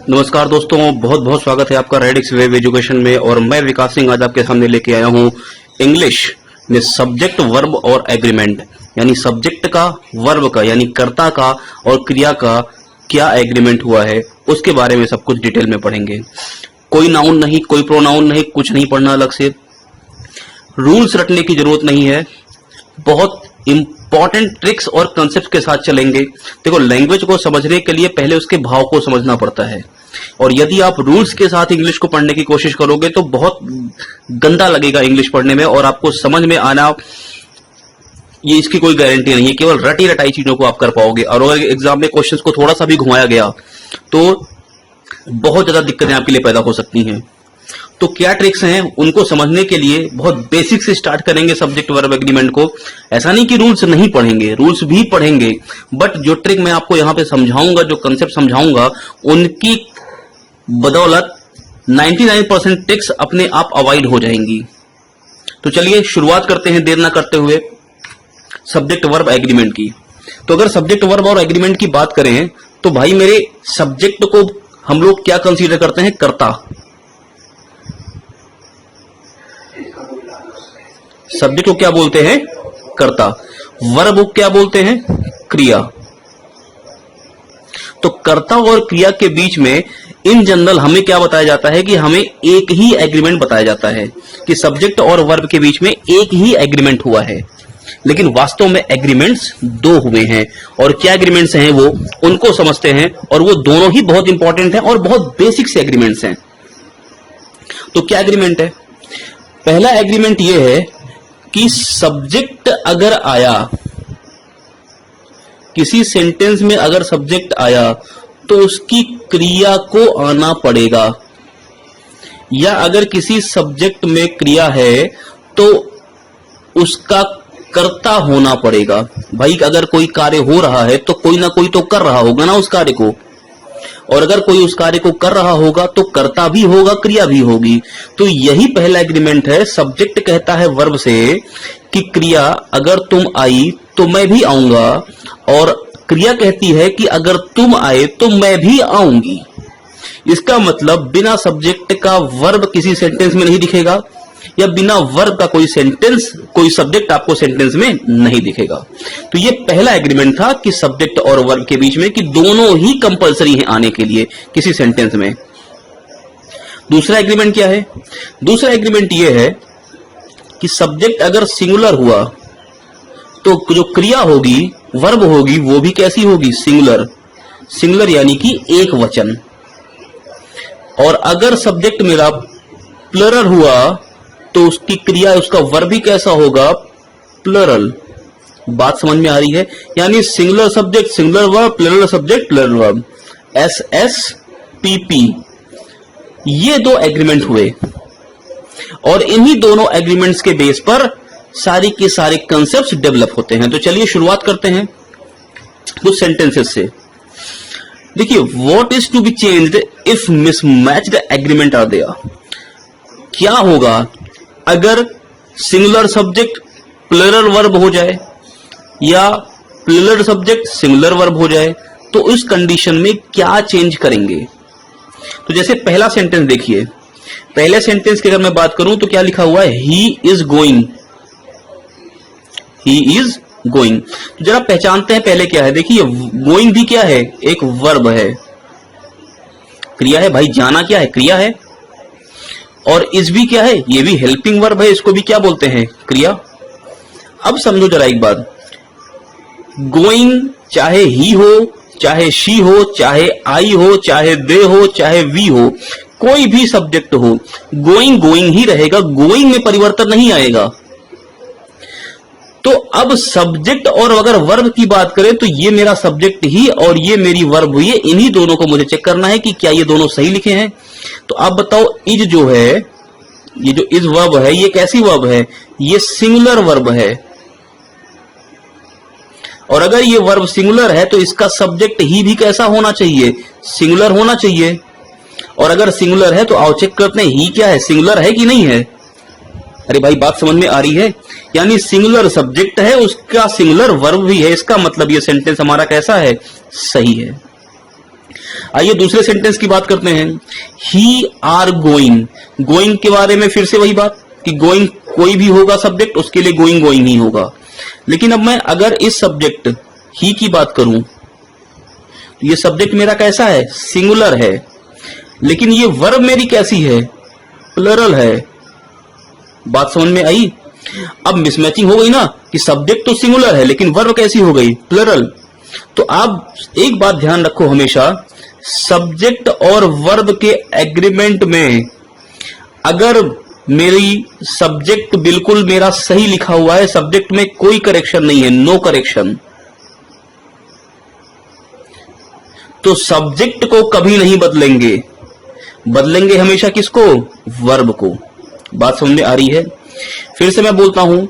नमस्कार दोस्तों, बहुत बहुत स्वागत है आपका रेडिक्स वेब एजुकेशन में। और मैं विकास सिंह आज आपके सामने लेके आया हूँ इंग्लिश में सब्जेक्ट, वर्ब और एग्रीमेंट, यानी सब्जेक्ट का, वर्ब का यानी कर्ता का और क्रिया का क्या एग्रीमेंट हुआ है उसके बारे में सब कुछ डिटेल में पढ़ेंगे। कोई नाउन नहीं, कोई प्रोनाउन नहीं, कुछ नहीं पढ़ना अलग से, रूल्स रटने की जरूरत नहीं है। बहुत इंपॉर्टेंट ट्रिक्स और कंसेप्ट के साथ चलेंगे। देखो, लैंग्वेज को समझने के लिए पहले उसके भाव को समझना पड़ता है, और यदि आप रूल्स के साथ इंग्लिश को पढ़ने की कोशिश करोगे तो बहुत गंदा लगेगा इंग्लिश पढ़ने में, और आपको समझ में आना ये इसकी कोई गारंटी नहीं है। केवल रटी रटाई चीजों को आप कर पाओगे, और अगर एग्जाम में क्वेश्चंस को थोड़ा सा भी घुमाया गया तो बहुत ज्यादा दिक्कतें आपके लिए पैदा हो सकती हैं। तो क्या ट्रिक्स हैं उनको समझने के लिए बहुत बेसिक से स्टार्ट करेंगे सब्जेक्ट वर्ब एग्रीमेंट को। ऐसा नहीं कि रूल्स नहीं पढ़ेंगे, रूल्स भी पढ़ेंगे, बट जो ट्रिक मैं आपको यहां पे समझाऊंगा, जो कंसेप्ट समझाऊंगा, उनकी बदौलत 99% ट्रिक्स अपने आप अवॉइड हो जाएंगी। तो चलिए शुरुआत करते हैं देर ना करते हुए सब्जेक्ट वर्ब एग्रीमेंट की। तो अगर सब्जेक्ट वर्ब और एग्रीमेंट की बात करें तो भाई मेरे सब्जेक्ट को हम लोग क्या कंसीडर करते हैं? कर्ता। सब्जेक्ट को क्या बोलते हैं? कर्ता। वर्ब को क्या बोलते हैं? क्रिया। तो कर्ता और क्रिया के बीच में इन जनरल हमें क्या बताया जाता है कि हमें एक ही एग्रीमेंट बताया जाता है कि सब्जेक्ट और वर्ब के बीच में एक ही एग्रीमेंट हुआ है, लेकिन वास्तव में एग्रीमेंट्स दो हुए हैं। और क्या एग्रीमेंट्स हैं वो उनको समझते हैं, और वो दोनों ही बहुत इंपॉर्टेंट हैं और बहुत बेसिक से एग्रीमेंट्स हैं। तो क्या एग्रीमेंट है? पहला एग्रीमेंट ये है कि सब्जेक्ट अगर आया, किसी सेंटेंस में अगर सब्जेक्ट आया तो उसकी क्रिया को आना पड़ेगा, या अगर किसी सब्जेक्ट में क्रिया है तो उसका कर्ता होना पड़ेगा। भाई अगर कोई कार्य हो रहा है तो कोई ना कोई तो कर रहा होगा ना उस कार्य को, और अगर कोई उस कार्य को कर रहा होगा तो कर्ता भी होगा, क्रिया भी होगी। तो यही पहला एग्रीमेंट है। सब्जेक्ट कहता है वर्ब से कि क्रिया अगर तुम आई तो मैं भी आऊंगा, और क्रिया कहती है कि अगर तुम आए तो मैं भी आऊंगी। इसका मतलब बिना सब्जेक्ट का वर्ब किसी सेंटेंस में नहीं दिखेगा, या बिना वर्ब का कोई सब्जेक्ट आपको सेंटेंस में नहीं दिखेगा। तो ये पहला एग्रीमेंट था कि सब्जेक्ट और वर्ब के बीच में कि दोनों ही कंपलसरी हैं आने के लिए किसी सेंटेंस में। दूसरा एग्रीमेंट क्या है? दूसरा एग्रीमेंट ये है कि सब्जेक्ट अगर सिंगुलर हुआ तो जो क्रिया होगी, वर्ब होगी, वो भी कैसी होगी? सिंगुलर। सिंगुलर यानी कि एक वचन। और अगर सब्जेक्ट मेरा प्लरल हुआ तो उसकी क्रिया, उसका वर्ब भी कैसा होगा? प्लरल। बात समझ में आ रही है? यानी singular subject singular verb, plural subject plural verb, SSPP। ये दो एग्रीमेंट हुए, और इन्हीं दोनों एग्रीमेंट्स के बेस पर सारी के सारे कंसेप्ट्स डेवलप होते हैं। तो चलिए शुरुआत करते हैं कुछ सेंटेंसेस से। देखिए, what is to be changed if mismatched agreement are there. क्या होगा अगर सिंगुलर सब्जेक्ट प्लरल वर्ब हो जाए, या प्लरल सब्जेक्ट सिंगुलर वर्ब हो जाए? तो इस कंडीशन में क्या चेंज करेंगे? तो जैसे पहला सेंटेंस देखिए, पहले सेंटेंस की अगर मैं बात करूं तो क्या लिखा हुआ है? He is going. He is going. तो जरा पहचानते हैं पहले क्या है। देखिए, गोइंग भी क्या है? एक वर्ब है, क्रिया है। भाई जाना क्या है? क्रिया है। और इज भी क्या है? ये भी हेल्पिंग वर्ब है, इसको भी क्या बोलते हैं? क्रिया। अब समझो जरा एक बात, गोइंग चाहे ही हो, चाहे शी हो, चाहे आई हो, चाहे दे हो, चाहे वी हो, कोई भी सब्जेक्ट हो, गोइंग गोइंग ही रहेगा, गोइंग में परिवर्तन नहीं आएगा। तो अब सब्जेक्ट और अगर वर्ब की बात करें तो ये मेरा सब्जेक्ट ही और ये मेरी वर्ब हुई है। इन्हीं दोनों को मुझे चेक करना है कि क्या ये दोनों सही लिखे हैं। तो आप बताओ, इज जो है, ये जो इज वर्ब है, ये कैसी वर्ब है? ये सिंगुलर वर्ब है। और अगर ये वर्ब सिंगुलर है तो इसका सब्जेक्ट ही भी कैसा होना चाहिए? सिंगुलर होना चाहिए। और अगर सिंगुलर है तो आओ चेक करते हैं ही क्या है, सिंगुलर है कि नहीं है। अरे भाई बात समझ में आ रही है? यानी सिंगुलर सब्जेक्ट है, उसका सिंगुलर वर्ब भी है। इसका मतलब ये सेंटेंस हमारा कैसा है? सही है। आइए दूसरे सेंटेंस की बात करते हैं। ही आर गोइंग, गोइंग के बारे में फिर से वही बात कि गोइंग कोई भी होगा सब्जेक्ट, उसके लिए गोइंग गोइंग ही होगा। लेकिन अब मैं अगर इस सब्जेक्ट ही की बात करूं तो ये सब्जेक्ट मेरा कैसा है, सिंगुलर है, लेकिन ये वर्ब मेरी कैसी है, प्लरल है। बात समझ में आई? अब मिसमैचिंग हो गई ना कि सब्जेक्ट तो सिंगुलर है लेकिन वर्ब कैसी हो गई, प्लरल। तो आप एक बात ध्यान रखो, हमेशा सब्जेक्ट और वर्ब के एग्रीमेंट में अगर मेरी सब्जेक्ट बिल्कुल मेरा सही लिखा हुआ है, सब्जेक्ट में कोई करेक्शन नहीं है, नो करेक्शन, तो सब्जेक्ट को कभी नहीं बदलेंगे, बदलेंगे हमेशा किसको, वर्ब को। बात समझ में आ रही है? फिर से मैं बोलता हूं,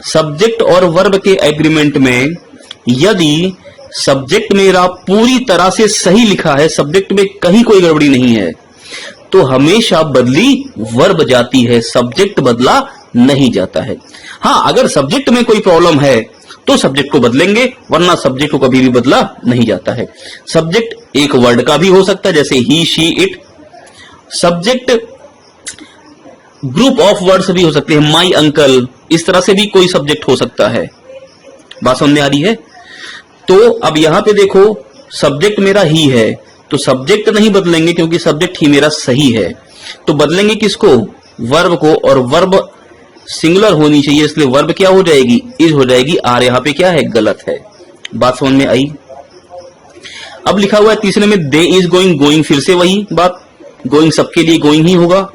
सब्जेक्ट और वर्ब के एग्रीमेंट में यदि सब्जेक्ट मेरा पूरी तरह से सही लिखा है, सब्जेक्ट में कहीं कोई गड़बड़ी नहीं है, तो हमेशा बदली वर्ब जाती है, सब्जेक्ट बदला नहीं जाता है। हां, अगर सब्जेक्ट में कोई प्रॉब्लम है तो सब्जेक्ट को बदलेंगे, वरना सब्जेक्ट को कभी भी बदला नहीं जाता है। सब्जेक्ट एक वर्ड का भी हो सकता है, जैसे he, she, it. Subject group of words भी हो सकते हैं, माई अंकल, इस तरह से भी कोई सब्जेक्ट हो सकता है। बात समझ में आ रही है? तो अब यहां पे देखो, सब्जेक्ट मेरा ही है, तो सब्जेक्ट नहीं बदलेंगे क्योंकि सब्जेक्ट ही मेरा सही है, तो बदलेंगे किसको, वर्ब को, और वर्ब सिंगुलर होनी चाहिए, इसलिए वर्ब क्या हो जाएगी, इज हो जाएगी। आर यहां पे क्या है, गलत है। बात समझ में आई? अब लिखा हुआ है तीसरे में दे इज गोइंग, गोइंग फिर से वही बात, गोइंग सबके लिए गोइंग ही होगा।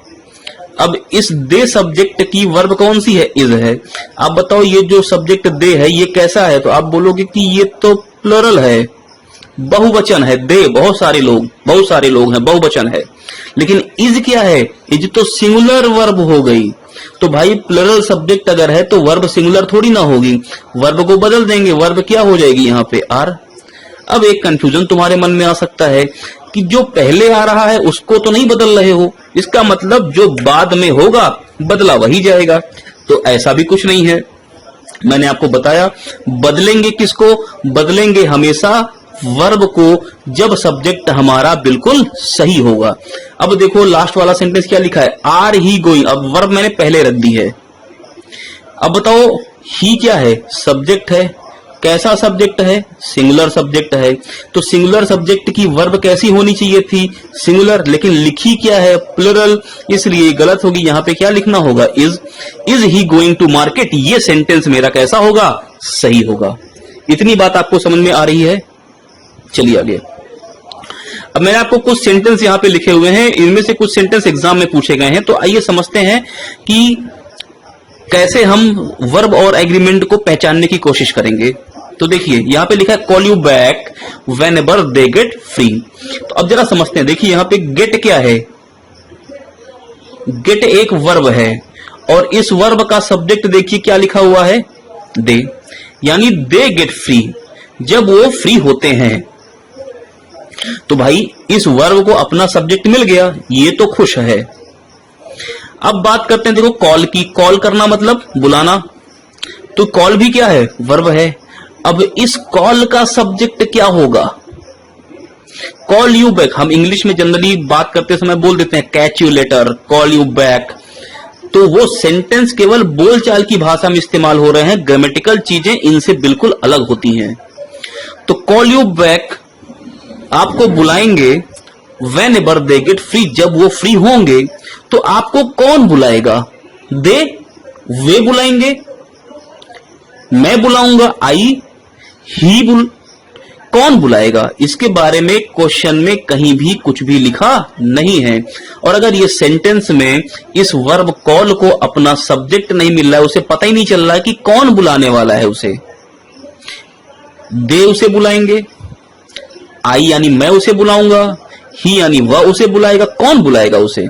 अब इस दे सब्जेक्ट की वर्ब कौन सी है, इज है। आप बताओ ये जो सब्जेक्ट दे है ये कैसा है, तो आप बोलोगे कि ये तो प्लरल है, बहुवचन है, दे बहुत सारे लोग हैं, बहुवचन है। लेकिन इज क्या है, इज तो सिंगुलर वर्ब हो गई। तो भाई प्लरल सब्जेक्ट अगर है तो वर्ब सिंगुलर थोड़ी ना होगी, वर्ब को बदल देंगे, वर्ब क्या हो जाएगी यहाँ पे, आर। अब एक कंफ्यूजन तुम्हारे मन में आ सकता है कि जो पहले आ रहा है उसको तो नहीं बदल रहे हो, इसका मतलब जो बाद में होगा बदला वही जाएगा। तो ऐसा भी कुछ नहीं है, मैंने आपको बताया बदलेंगे किसको, बदलेंगे हमेशा वर्ब को, जब सब्जेक्ट हमारा बिल्कुल सही होगा। अब देखो लास्ट वाला सेंटेंस क्या लिखा है, आर ही गोइंग, अब वर्ब मैंने पहले रख दी है। अब बताओ ही क्या है, सब्जेक्ट है, कैसा सब्जेक्ट है, सिंगुलर सब्जेक्ट है, तो सिंगुलर सब्जेक्ट की वर्ब कैसी होनी चाहिए थी, सिंगुलर, लेकिन लिखी क्या है, प्लुरल, इसलिए गलत होगी। यहां पे क्या लिखना होगा, is he going to market, ये सेंटेंस मेरा कैसा होगा, सही होगा। इतनी बात आपको समझ में आ रही है? चलिए आगे। अब मैंने आपको कुछ सेंटेंस यहां पे लिखे हुए हैं, इनमें से कुछ सेंटेंस एग्जाम में पूछे गए हैं, तो आइए समझते हैं कि कैसे हम वर्ब और एग्रीमेंट को पहचानने की कोशिश करेंगे। तो देखिए यहां पे लिखा है call you back when ever they get free. तो अब जरा समझते हैं, देखिए यहां पे गेट क्या है, गेट एक वर्ब है, और इस वर्ब का सब्जेक्ट देखिए क्या लिखा हुआ है, दे, यानी दे गेट फ्री, जब वो फ्री होते हैं। तो भाई इस वर्ब को अपना सब्जेक्ट मिल गया, ये तो खुश है। अब बात करते हैं, देखो कॉल की, कॉल करना मतलब बुलाना, तो कॉल भी क्या है, वर्ब है। अब इस कॉल का सब्जेक्ट क्या होगा, कॉल यू बैक, हम इंग्लिश में जनरली बात करते समय बोल देते हैं catch you later, call you back, तो वो सेंटेंस केवल बोलचाल की भाषा में इस्तेमाल हो रहे हैं, ग्रामेटिकल चीजें इनसे बिल्कुल अलग होती हैं। तो कॉल यू बैक आपको बुलाएंगे, when ever they get free, जब वो फ्री होंगे, तो आपको कौन बुलाएगा, दे, वे बुलाएंगे, मैं बुलाऊंगा, आई, ही कौन बुलाएगा, इसके बारे में क्वेश्चन में कहीं भी कुछ भी लिखा नहीं है। और अगर ये सेंटेंस में इस वर्ब कॉल को अपना सब्जेक्ट नहीं मिल रहा है, उसे पता ही नहीं चल रहा है कि कौन बुलाने वाला है उसे, दे उसे बुलाएंगे, आई यानी मैं उसे बुलाऊंगा, ही यानी वह उसे बुलाएगा, कौन बुलाएगा उसे।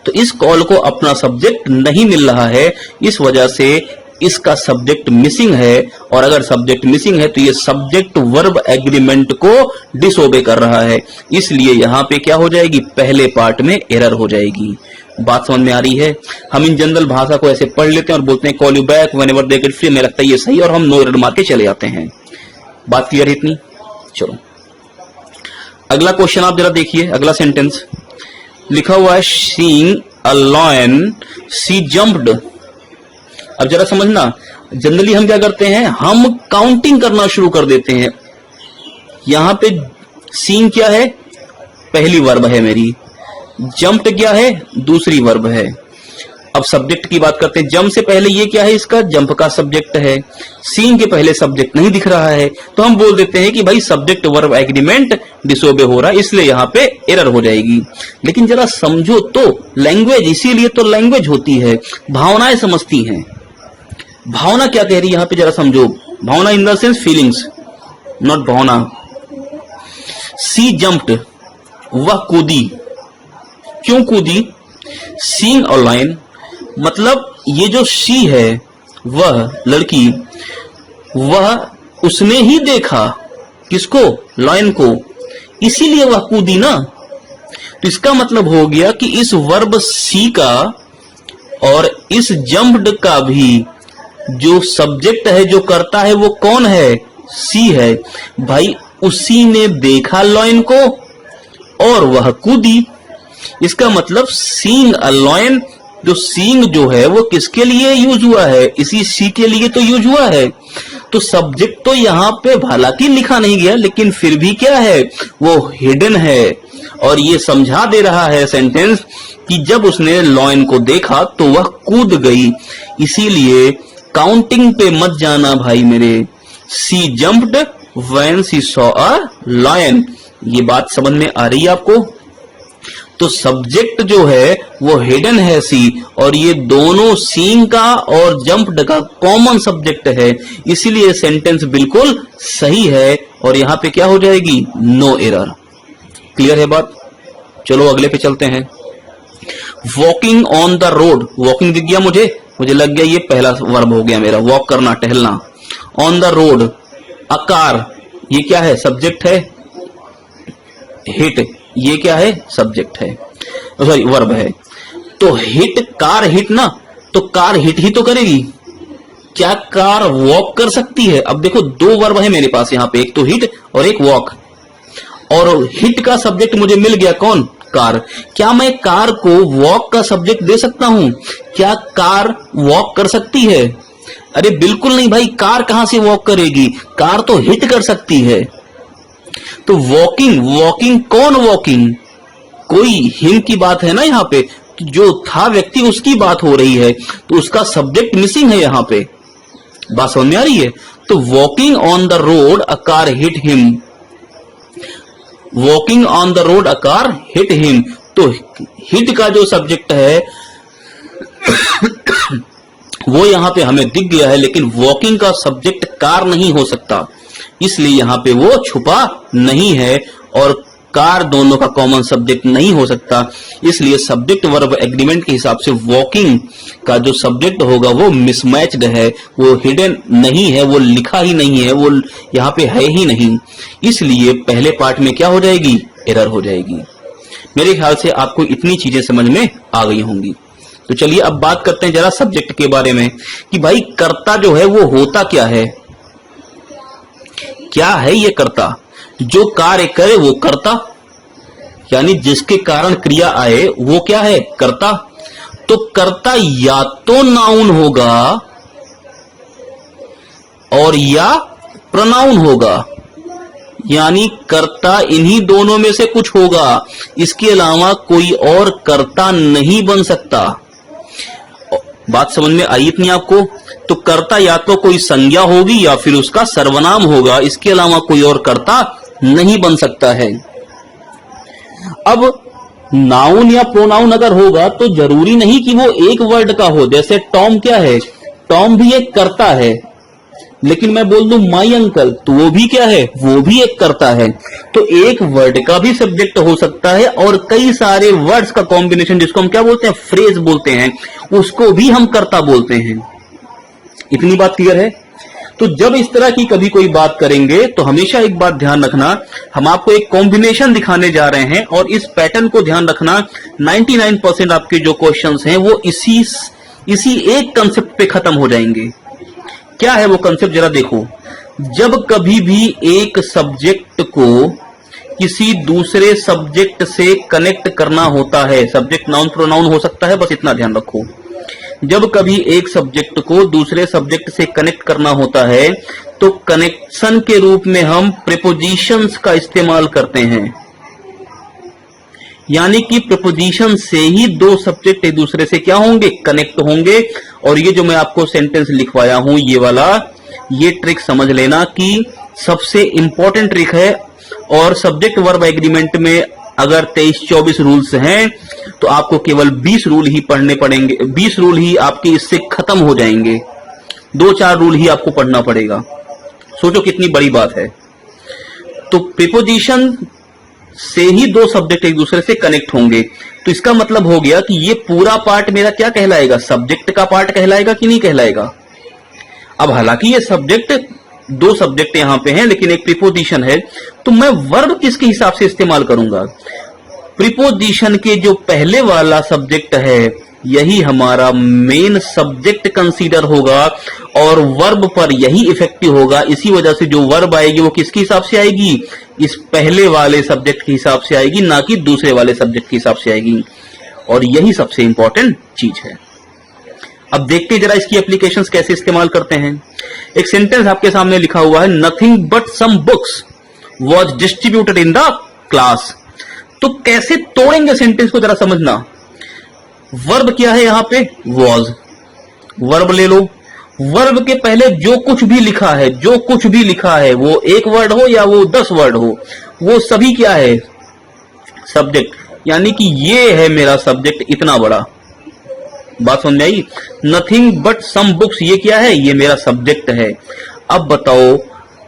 तो इस कॉल को अपना सब्जेक्ट नहीं मिल रहा है, इस वजह से इसका सब्जेक्ट मिसिंग है, और अगर सब्जेक्ट मिसिंग है तो ये सब्जेक्ट वर्ब एग्रीमेंट को डिसओबे कर रहा है, इसलिए यहां पे क्या हो जाएगी, पहले पार्ट में एरर हो जाएगी। बात समझ में आ रही है? हम इन जनरल भाषा को ऐसे पढ़ लेते हैं और बोलते हैं call you back when ever they get free, हमें लगता है ये सही, और हम नो एरर मार के चले जाते हैं। बात क्लियर है इतनी? चलो अगला क्वेश्चन आप जरा देखिए, अगला सेंटेंस लिखा हुआ है seeing a lion she jumped. अब जरा समझना, जनरली हम क्या करते हैं, हम काउंटिंग करना शुरू कर देते हैं। यहां पे सीइंग क्या है, पहली वर्ब है मेरी, जंप्ड क्या है, दूसरी वर्ब है। अब सब्जेक्ट की बात करते हैं, जंप से पहले ये क्या है, इसका जंप का सब्जेक्ट है। सीइंग के पहले सब्जेक्ट नहीं दिख रहा है, तो हम बोल देते हैं कि भाई सब्जेक्ट वर्ब एग्रीमेंट डिसोबे हो रहा है, इसलिए यहां पे एरर हो जाएगी। लेकिन जरा समझो तो, लैंग्वेज, इसीलिए तो लैंग्वेज होती है, भावनाएं समझती हैं। भावना क्या कह रही है यहां पे, जरा समझो। भावना in the sense feelings, not भावना। सी जंप्ड, वह कूदी। क्यों कूदी? सीइंग अ लायन, मतलब ये जो सी है, वह लड़की, वह उसने ही देखा किसको, लायन को, इसीलिए वह कूदी ना। तो इसका मतलब हो गया कि इस वर्ब सी का और इस जंप्ड का भी जो सब्जेक्ट है, जो करता है, वो कौन है, सी है। भाई उसी ने देखा लायन को और वह कूदी। इसका मतलब सीइंग अ लायन, जो सीइंग जो है वो किसके लिए यूज हुआ है, इसी सी के लिए तो यूज हुआ है। तो सब्जेक्ट तो यहां पे हालांकि लिखा नहीं गया, लेकिन फिर भी क्या है, वो हिडन है। और ये समझा दे रहा है सेंटेंस कि जब उसने लायन को देखा तो वह कूद गई। इसीलिए काउंटिंग पे मत जाना भाई मेरे। She jumped when she saw a lion. ये बात समझ में आ रही है आपको? तो सब्जेक्ट जो है वो हिडन है सी, और ये दोनों सीइंग का और जंप्ड का कॉमन सब्जेक्ट है, इसीलिए सेंटेंस बिल्कुल सही है। और यहां पे क्या हो जाएगी, नो एरर। क्लियर है बात? चलो अगले पे चलते हैं। Walking on the road, walking दिख गया मुझे लग गया ये पहला वर्ब हो गया मेरा, वॉक करना, टहलना। On the road, a car, ये क्या है, सब्जेक्ट है। हिट, ये क्या है, सब्जेक्ट है, सॉरी वर्ब है। तो हिट, कार हिट ना, तो कार हिट ही तो करेगी। क्या कार वॉक कर सकती है? अब देखो दो वर्ब है मेरे पास यहां पे, एक तो हिट और एक वॉक। और हिट का सब्जेक्ट मुझे मिल गया, कौन, कार। क्या मैं कार को वॉक का सब्जेक्ट दे सकता हूं? क्या कार वॉक कर सकती है? अरे बिल्कुल नहीं भाई, कार कहां से वॉक करेगी, कार तो हिट कर सकती है। तो वॉकिंग, वॉकिंग कौन वॉकिंग, कोई हिम की बात है ना यहाँ पे, जो था व्यक्ति उसकी बात हो रही है, तो उसका सब्जेक्ट मिसिंग है यहाँ पे। बात समझ में आ रही है? तो walking on the road a car hit him, walking on the road a car hit him. तो हिट का जो सब्जेक्ट है वो यहां पे हमें दिख गया है, लेकिन वॉकिंग का सब्जेक्ट कार नहीं हो सकता, इसलिए यहां पे वो छुपा नहीं है। और कार दोनों का कॉमन सब्जेक्ट नहीं हो सकता, इसलिए सब्जेक्ट वर्ब एग्रीमेंट के हिसाब से वॉकिंग का जो सब्जेक्ट होगा वो मिसमैच्ड है, वो हिडन नहीं है, वो लिखा ही नहीं है, वो यहां पे है ही नहीं। इसलिए पहले पार्ट में क्या हो जाएगी, एरर हो जाएगी। मेरे ख्याल से आपको इतनी चीजें समझ में आ गई होंगी। तो चलिए अब बात करते हैं जरा सब्जेक्ट के बारे में, कि भाई कर्ता जो है वो होता क्या है, क्या है ये कर्ता। जो कार्य करे वो कर्ता, यानी जिसके कारण क्रिया आए वो क्या है, कर्ता। तो कर्ता या तो नाउन होगा और या प्रोनाउन होगा, यानी कर्ता इन्हीं दोनों में से कुछ होगा, इसके अलावा कोई और कर्ता नहीं बन सकता। बात समझ में आई इतनी आपको? तो कर्ता या तो कोई संज्ञा होगी या फिर उसका सर्वनाम होगा, इसके अलावा कोई और कर्ता नहीं बन सकता है। अब नाउन या प्रोनाउन अगर होगा तो जरूरी नहीं कि वो एक वर्ड का हो। जैसे टॉम क्या है, टॉम भी एक कर्ता है, लेकिन मैं बोल दूं माई अंकल, तो वो भी क्या है, वो भी एक कर्ता है। तो एक वर्ड का भी सब्जेक्ट हो सकता है और कई सारे वर्ड्स का कॉम्बिनेशन, जिसको हम क्या बोलते हैं, फ्रेज बोलते हैं, उसको भी हम कर्ता बोलते हैं। इतनी बात क्लियर है? तो जब इस तरह की कभी कोई बात करेंगे तो हमेशा एक बात ध्यान रखना, हम आपको एक कॉम्बिनेशन दिखाने जा रहे हैं और इस पैटर्न को ध्यान रखना। 99% आपके जो क्वेश्चंस हैं वो इसी एक कंसेप्ट पे खत्म हो जाएंगे। क्या है वो कंसेप्ट, जरा देखो। जब कभी भी एक सब्जेक्ट को किसी दूसरे सब्जेक्ट से कनेक्ट करना होता है, सब्जेक्ट नाउन प्रोनाउन हो सकता है, बस इतना ध्यान रखो। जब कभी एक सब्जेक्ट को दूसरे सब्जेक्ट से कनेक्ट करना होता है तो कनेक्शन के रूप में हम प्रीपोजिशंस का इस्तेमाल करते हैं, यानी कि प्रीपोजिशन से ही दो सब्जेक्ट एक दूसरे से क्या होंगे, कनेक्ट होंगे। और ये जो मैं आपको सेंटेंस लिखवाया हूं ये वाला, ये ट्रिक समझ लेना कि सबसे इंपॉर्टेंट ट्रिक है। और सब्जेक्ट वर्ब एग्रीमेंट में अगर 23-24 रूल्स हैं तो आपको केवल 20 रूल ही पढ़ने पड़ेंगे, 20 रूल ही आपके इससे खत्म हो जाएंगे, 2-4 रूल ही आपको पढ़ना पड़ेगा। सोचो कितनी बड़ी बात है। तो प्रीपोजिशन से ही दो सब्जेक्ट एक दूसरे से कनेक्ट होंगे, तो इसका मतलब हो गया कि ये पूरा पार्ट मेरा क्या कहलाएगा, सब्जेक्ट का पार्ट कहलाएगा कि नहीं कहलाएगा। अब हालांकि ये सब्जेक्ट, दो सब्जेक्ट यहां पे हैं लेकिन एक प्रीपोजिशन है, तो मैं वर्ब किसके हिसाब से इस्तेमाल करूंगा, प्रीपोजिशन के जो पहले वाला सब्जेक्ट है यही हमारा मेन सब्जेक्ट कंसीडर होगा और वर्ब पर यही इफेक्टिव होगा। इसी वजह से जो वर्ब आएगी वो किसके हिसाब से आएगी, इस पहले वाले सब्जेक्ट के हिसाब से आएगी, ना कि दूसरे वाले सब्जेक्ट के हिसाब से आएगी। और यही सबसे इंपॉर्टेंट चीज है। अब देखते जरा इसकी एप्लीकेशंस कैसे इस्तेमाल करते हैं। एक सेंटेंस आपके सामने लिखा हुआ है, nothing but some books was distributed in the class. तो कैसे तोड़ेंगे सेंटेंस को जरा समझना। वर्ब क्या है यहां पे, वॉज। वर्ब ले लो, वर्ब के पहले जो कुछ भी लिखा है, जो कुछ भी लिखा है, वो एक वर्ड हो या वो 10 वर्ड हो, वो सभी क्या है, सब्जेक्ट। यानी कि ये है मेरा सब्जेक्ट इतना बड़ा, बात समझ आई। नथिंग बट सम बुक्स, ये क्या है, ये मेरा सब्जेक्ट है। अब बताओ,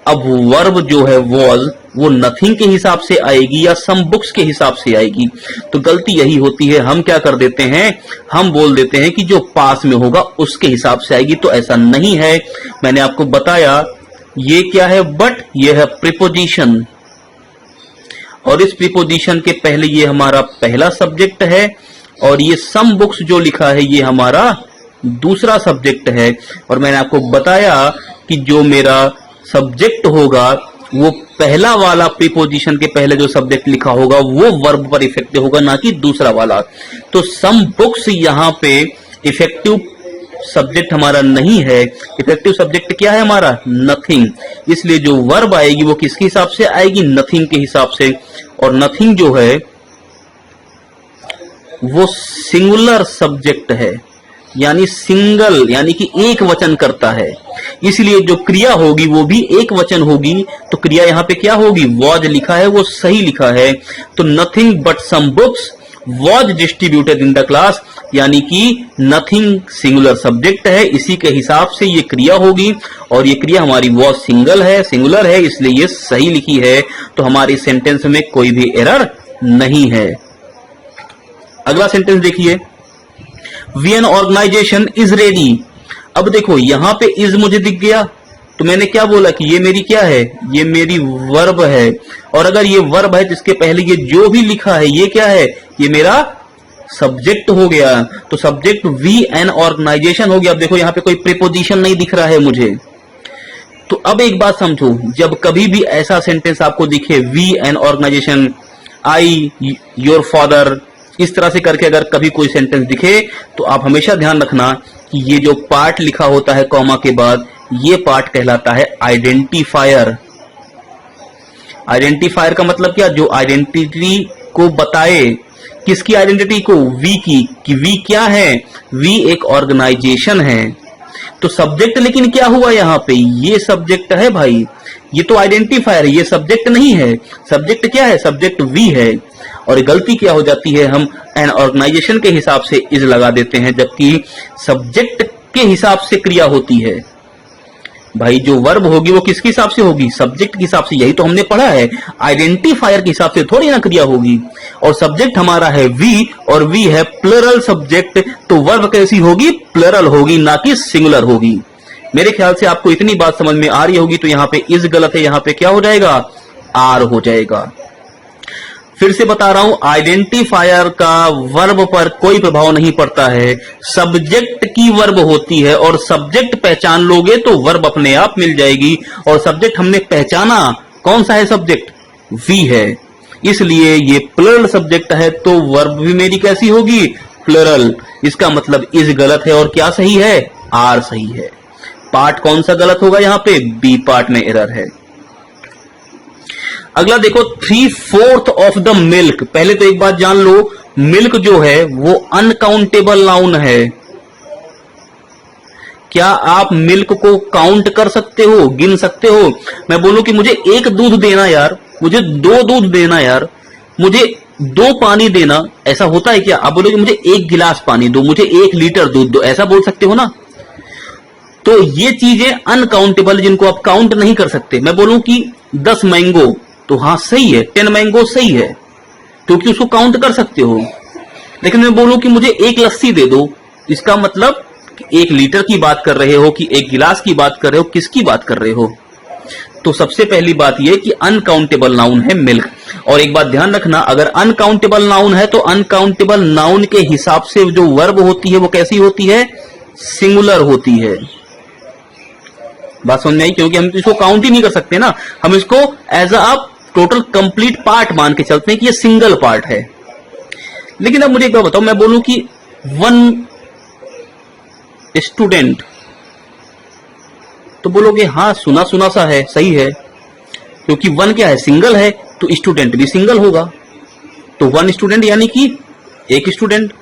अब वर्ब जो है वॉज, वो नथिंग के हिसाब से आएगी या सम बुक्स के हिसाब से आएगी। तो गलती यही होती है, हम क्या कर देते हैं, हम बोल देते हैं कि जो पास में होगा उसके हिसाब से आएगी। तो ऐसा नहीं है, मैंने आपको बताया ये क्या है, बट ये है प्रीपोजिशन, और इस प्रीपोजिशन के पहले ये हमारा पहला सब्जेक्ट है, और ये सम बुक्स जो लिखा है ये हमारा दूसरा सब्जेक्ट है। और मैंने आपको बताया कि जो मेरा सब्जेक्ट होगा वो पहला वाला प्रीपोजिशन के पहले जो सब्जेक्ट लिखा होगा वो वर्ब पर इफेक्टिव होगा, ना कि दूसरा वाला। तो सम बुक्स यहां पे इफेक्टिव सब्जेक्ट हमारा नहीं है। इफेक्टिव सब्जेक्ट क्या है हमारा, नथिंग। इसलिए जो वर्ब आएगी वो किसके हिसाब से आएगी, नथिंग के हिसाब से। और नथिंग जो है वो सिंगुलर सब्जेक्ट है, यानी सिंगल, यानी कि एक वचन करता है। इसलिए जो क्रिया होगी वो भी एक वचन होगी। तो क्रिया यहां पे क्या होगी, वॉज लिखा है वो सही लिखा है। तो nothing but some books was distributed in the class, यानी कि नथिंग सिंगुलर सब्जेक्ट है, इसी के हिसाब से ये क्रिया होगी। और ये क्रिया हमारी वॉज सिंगल है, सिंगुलर है, इसलिए ये सही लिखी है। तो हमारी सेंटेंस में कोई भी एरर नहीं है। अगला सेंटेंस देखिए, we an organization is ready. अब देखो यहां पे इज मुझे दिख गया, तो मैंने क्या बोला कि ये मेरी क्या है, ये मेरी वर्ब है। और अगर ये वर्ब है जिसके पहले ये जो भी लिखा है ये क्या है, ये मेरा सब्जेक्ट हो गया। तो सब्जेक्ट वी एन ऑर्गेनाइजेशन हो गया। अब देखो यहां पे कोई प्रीपोजिशन नहीं दिख रहा है मुझे। तो अब एक बात समझो, जब कभी भी ऐसा सेंटेंस आपको दिखे, we an organization, I your father, इस तरह से करके अगर कभी कोई सेंटेंस दिखे तो आप हमेशा ध्यान रखना कि ये जो पार्ट लिखा होता है कॉमा के बाद, ये पार्ट कहलाता है आइडेंटिफायर। आइडेंटिफायर का मतलब क्या, जो आइडेंटिटी को बताए। किसकी आइडेंटिटी को, वी की, कि वी क्या है, वी एक ऑर्गेनाइजेशन है। तो सब्जेक्ट लेकिन क्या हुआ यहां पे, ये सब्जेक्ट है भाई, ये तो आइडेंटिफायर है, ये सब्जेक्ट नहीं है। सब्जेक्ट क्या है, सब्जेक्ट वी है। और गलती क्या हो जाती है, हम एन ऑर्गेनाइजेशन के हिसाब से इज लगा देते हैं, जबकि सब्जेक्ट के हिसाब से क्रिया होती है। भाई जो वर्ब होगी वो किसके हिसाब से होगी, सब्जेक्ट के हिसाब से। यही तो हमने पढ़ा है, आइडेंटिफायर के हिसाब से थोड़ी ना क्रिया होगी। और सब्जेक्ट हमारा है वी, और वी है प्लरल सब्जेक्ट, तो वर्ब कैसी होगी, प्लरल होगी, ना कि सिंगुलर होगी। मेरे ख्याल से आपको इतनी बात समझ में आ रही होगी। तो यहां पे इज गलत है, यहां पे क्या हो जाएगा, आर हो जाएगा। फिर से बता रहा हूं, आइडेंटिफायर का वर्ब पर कोई प्रभाव नहीं पड़ता है, सब्जेक्ट की वर्ब होती है। और सब्जेक्ट पहचान लोगे तो वर्ब अपने आप मिल जाएगी। और सब्जेक्ट हमने पहचाना, कौन सा है सब्जेक्ट, वी है। इसलिए ये प्लरल सब्जेक्ट है, तो वर्ब भी मेरी कैसी होगी, प्लरल। इसका मतलब इज गलत है और क्या सही है, आर सही है। पार्ट कौन सा गलत होगा यहां पे, बी पार्ट में एरर है। अगला देखो 3/4 ऑफ द मिल्क। पहले तो एक बात जान लो, मिल्क जो है वो अनकाउंटेबल नाउन है। क्या आप मिल्क को काउंट कर सकते हो, गिन सकते हो? मैं बोलूं कि मुझे 1 दूध देना यार, मुझे 2 दूध देना यार, मुझे 2 पानी देना, ऐसा होता है क्या? आप बोलोगे मुझे 1 गिलास पानी दो, मुझे 1 लीटर दूध दो, ऐसा बोल सकते हो ना? तो ये चीजें अनकाउंटेबल, जिनको आप काउंट नहीं कर सकते। मैं बोलूं कि 10 मैंगो, तो हाँ सही है, 10 मैंगो सही है, क्योंकि उसको काउंट कर सकते हो। लेकिन मैं बोलूं कि मुझे 1 लस्सी दे दो, इसका मतलब 1 लीटर की बात कर रहे हो कि 1 गिलास की बात कर रहे हो, किसकी बात कर रहे हो? तो सबसे पहली बात यह कि अनकाउंटेबल नाउन है मिल्क। और एक बात ध्यान रखना, अगर अनकाउंटेबल नाउन है तो अनकाउंटेबल नाउन के हिसाब से जो वर्ब होती है वो कैसी होती है, सिंगुलर होती है। बात समझ में आई? क्योंकि हम इसको काउंट ही नहीं कर सकते ना, हम इसको as a total complete part मान के चलते हैं कि ये सिंगल पार्ट है। लेकिन अब मुझे एक बात बताओ, मैं बोलूं कि 1 स्टूडेंट, तो बोलोगे हाँ सुना सुना सा है, सही है, क्योंकि 1 क्या है, सिंगल है, तो स्टूडेंट भी सिंगल होगा, तो 1 स्टूडेंट यानी कि 1 स्टूडेंट।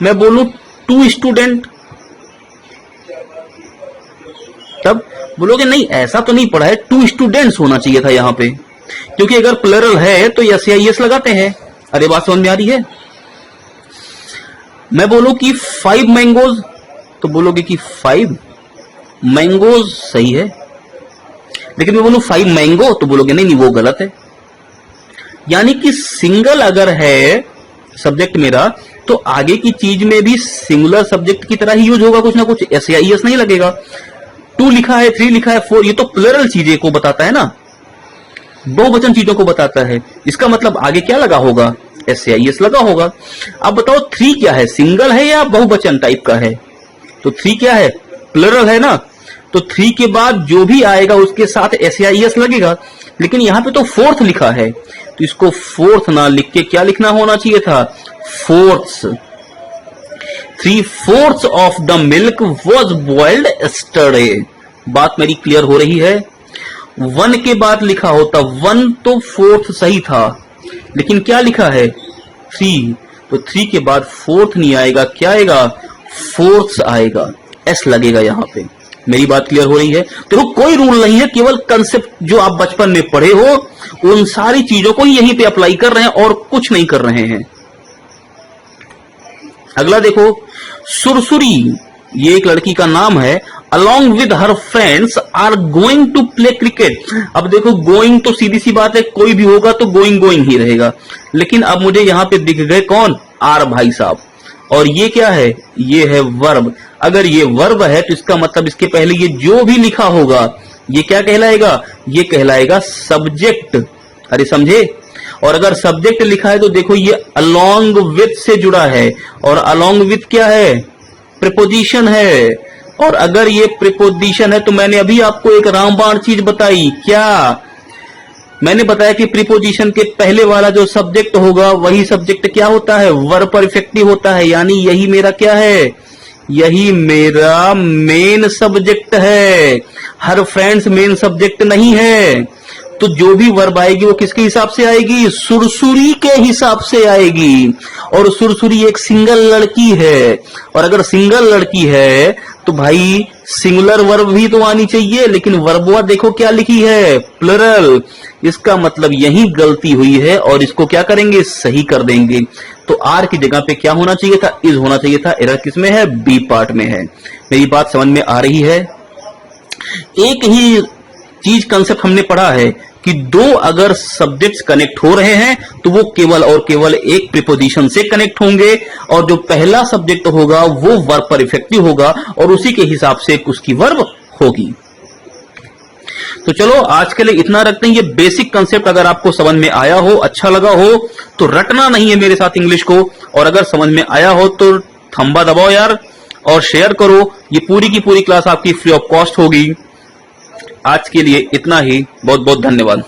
मैं बोलूं 2 स्टूडेंट, तब बोलोगे नहीं ऐसा तो नहीं पढ़ा है, 2 स्टूडेंट्स होना चाहिए था यहां पे, क्योंकि अगर प्लरल है तो यस या यस लगाते हैं। अरे बात समझ में आ रही है? मैं बोलूं कि 5 मैंगोज, तो बोलोगे कि 5 मैंगोज सही है, लेकिन मैं बोलूं 5 मैंगो, तो बोलोगे नहीं नहीं वो गलत है। यानी कि सिंगल अगर है सब्जेक्ट मेरा, तो आगे की चीज में भी सिंगुलर सब्जेक्ट की तरह ही यूज होगा, कुछ ना कुछ, एस या एस नहीं लगेगा। 2 लिखा है, 3 लिखा है, 4, ये तो प्लरल चीजें को बताता है ना, बहुवचन चीजों को बताता है। इसका मतलब आगे क्या लगा होगा, एस या एस लगा होगा। अब बताओ 3 क्या है, सिंगल है या बहुवचन टाइप का है? तो 3 क्या है, प्लरल है ना, तो 3 के बाद जो भी आएगा उसके साथ एस या एस लगेगा। लेकिन यहां पे तो 4th लिखा है, तो इसको 4th ना लिख के क्या लिखना होना चाहिए था, 4ths। 3/4 of the milk was boiled yesterday. बात मेरी क्लियर हो रही है? 1 के बाद लिखा होता 1, तो 4th सही था, लेकिन क्या लिखा है 3, तो 3 के बाद 4th नहीं आएगा, क्या आएगा, 4ths आएगा, एस लगेगा यहां पे। मेरी बात क्लियर हो रही है? देखो कोई रूल नहीं है, केवल कंसेप्ट जो आप बचपन में पढ़े हो उन सारी चीजों को यहीं पे अप्लाई कर रहे हैं और कुछ नहीं कर रहे हैं। अगला देखो, सुरसुरी, ये एक लड़की का नाम है, along with her friends are going to play cricket. अब देखो गोइंग तो सीधी सी बात है, कोई भी होगा तो गोइंग गोइंग ही रहेगा, लेकिन अब मुझे यहां पे दिख गए कौन, आर भाई साहब, और ये क्या है, ये है वर्ब। अगर ये वर्ब है तो इसका मतलब इसके पहले ये जो भी लिखा होगा ये क्या कहलाएगा, ये कहलाएगा सब्जेक्ट। अरे समझे? और अगर सब्जेक्ट लिखा है तो देखो ये अलोंग विथ से जुड़ा है, और अलोंग विथ क्या है, प्रीपोजिशन है। और अगर ये प्रीपोजिशन है तो मैंने अभी आपको एक रामबाण चीज बताई, क्या मैंने बताया कि प्रीपोजिशन के पहले वाला जो सब्जेक्ट होगा वही सब्जेक्ट क्या होता है, वर्ब परफेक्टिव होता है। यानी यही मेरा क्या है, यही मेरा मेन सब्जेक्ट है। हर फ्रेंड्स मेन सब्जेक्ट नहीं है, तो जो भी वर्ब आएगी वो किसके हिसाब से आएगी, सुरसुरी के हिसाब से आएगी। और सुरसुरी एक सिंगल लड़की है, और अगर सिंगल लड़की है तो भाई सिंगुलर वर्ब भी तो आनी चाहिए, लेकिन वर्बवा देखो क्या लिखी है, प्लरल। इसका मतलब यही गलती हुई है और इसको क्या करेंगे, सही कर देंगे। तो आर की जगह पे क्या होना चाहिए था, इज होना चाहिए था। एरर किस में है, बी पार्ट में है। मेरी बात समझ में आ रही है? एक ही चीज कंसेप्ट हमने पढ़ा है कि 2 अगर सब्जेक्ट्स कनेक्ट हो रहे हैं तो वो केवल और केवल एक प्रीपोजिशन से कनेक्ट होंगे, और जो पहला सब्जेक्ट होगा वो वर्ब परफेक्टिव होगा और उसी के हिसाब से उसकी वर्ब होगी। तो चलो आज के लिए इतना रखते हैं। ये बेसिक कंसेप्ट अगर आपको समझ में आया हो, अच्छा लगा हो तो रटना नहीं है मेरे साथ इंग्लिश को, और अगर समझ में आया हो तो थंबा दबाओ यार और शेयर करो। ये पूरी की पूरी क्लास आपकी फ्री ऑफ कॉस्ट होगी। आज के लिए इतना ही, बहुत बहुत धन्यवाद।